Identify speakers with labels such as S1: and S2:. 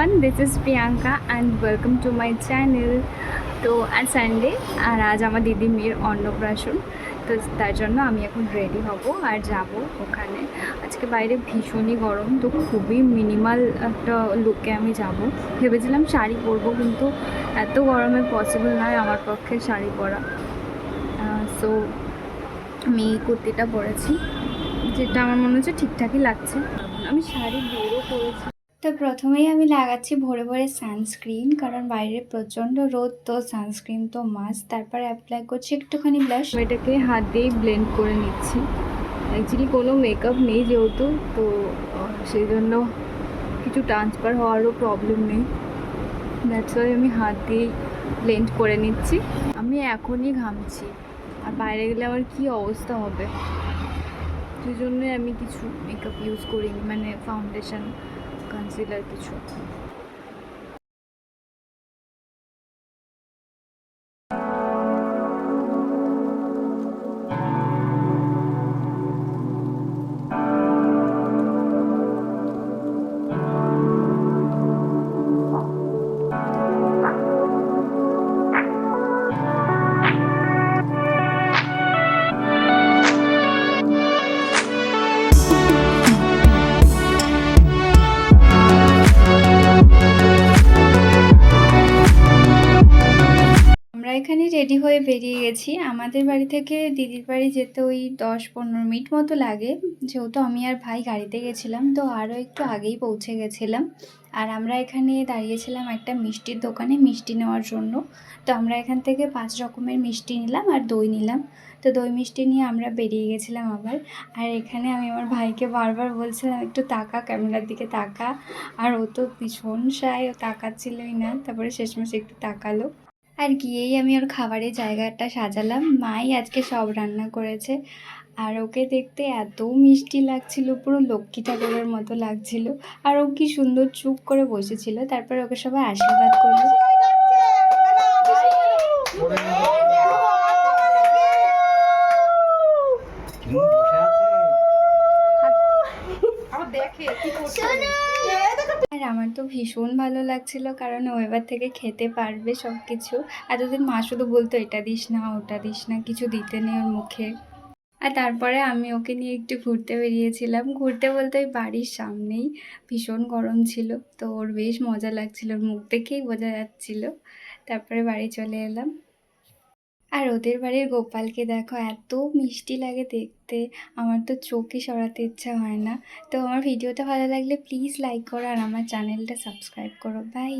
S1: everyone, this is Priyanka and welcome to my channel. তো আজ Sunday আর আজ আমার দিদি মেয়ের অন্নপ্রাশন, তো তার জন্য আমি এখন রেডি হব আর যাব ওখানে। আজকে বাইরে ভীষণই গরম, তো খুবই মিনিমাল একটা লুকে আমি যাব। ভেবেছিলাম শাড়ি পরবো, কিন্তু এত গরমে পসিবল নয় আমার পক্ষে শাড়ি পরা। সো আমি এই কুর্তিটা পরেছি, যেটা আমার মনে হচ্ছে ঠিকঠাকই লাগছে। আমি শাড়ি বেরও করেছি। তো প্রথমেই আমি লাগাচ্ছি ভোরে ভোরে সানস্ক্রিন, কারণ বাইরে প্রচণ্ড রোদ, তো সানস্ক্রিন তো মাস্ট। তারপরে অ্যাপ্লাই করছি একটুখানি ব্লাশ। এটাকে হাত দিয়েই ব্লেন্ড করে নিচ্ছি। অ্যাকচুয়ালি কোনো মেকআপ নেই যেহেতু, তো সেই জন্য কিছু ট্রান্সফার হওয়ারও প্রবলেম নেই। দ্যাটস ওয়াই আমি হাত দিয়েই ব্লেন্ড করে নিচ্ছি। আমি এখনই ঘামছি, আর বাইরে গেলে আমার কী অবস্থা হবে, সেই জন্যই আমি কিছু মেকআপ ইউজ করিনি, মানে ফাউন্ডেশন কনসিলার কিছু। এখানে রেডি হয়ে বেরিয়ে গেছি। আমাদের বাড়ি থেকে দিদির বাড়ি যেতে ওই 10-15 মিনিট মতো লাগে, যেহেতু আমি আর ভাই গাড়িতে গেছিলাম, তো আরও একটু আগেই পৌঁছে গেছিলাম। আর আমরা এখানে দাঁড়িয়েছিলাম একটা মিষ্টির দোকানে মিষ্টি নেওয়ার জন্য। তো আমরা এখান থেকে 5 রকমের মিষ্টি নিলাম আর দই নিলাম। তো দই মিষ্টি নিয়ে আমরা বেরিয়ে গেছিলাম আবার। আর এখানে আমি আমার ভাইকে বারবার বলছিলাম একটু তাকা, ক্যামেরার দিকে তাকা, আর ও তো ভীষণ শাই, ও তাকাচ্ছিলই না। তারপরে শেষমেশ একটু তাকালো। আর গিয়েই আমি ওর খাবারের জায়গাটা সাজালাম। মাই আজকে সব রান্না করেছে। আর ওকে দেখতে এত মিষ্টি লাগছিল, পুরো লক্ষ্মী ঠাকুরের মতো লাগছিল। আর ও কি সুন্দর চুপ করে বসেছিল। তারপর ওকে সবাই আশীর্বাদ করলো। আর আমার তো ভীষণ ভালো লাগছিল, কারণ ও এবার থেকে খেতে পারবে সব কিছু। এতদিন মা শুধু বলতো এটা দিস না ওটা দিস না, কিছু দিতে নেই ওর মুখে। আর তারপরে আমি ওকে নিয়ে একটু ঘুরতে বেরিয়েছিলাম। ঘুরতে বলতে ওই বাড়ির সামনেই। ভীষণ গরম ছিল, তো ওর বেশ মজা লাগছিল, ওর মুখ দেখেই বোঝা যাচ্ছিল। তারপরে বাড়ি চলে এলাম। আর ওদের বাড়ির গোপালকে দেখো, এত মিষ্টি লাগে দেখতে, আমার তো চোখই সরাতে ইচ্ছা হয় না। তো আমার ভিডিওটা ভালো লাগলে প্লিজ লাইক করো আর আমার চ্যানেলটা সাবস্ক্রাইব করো। বাই।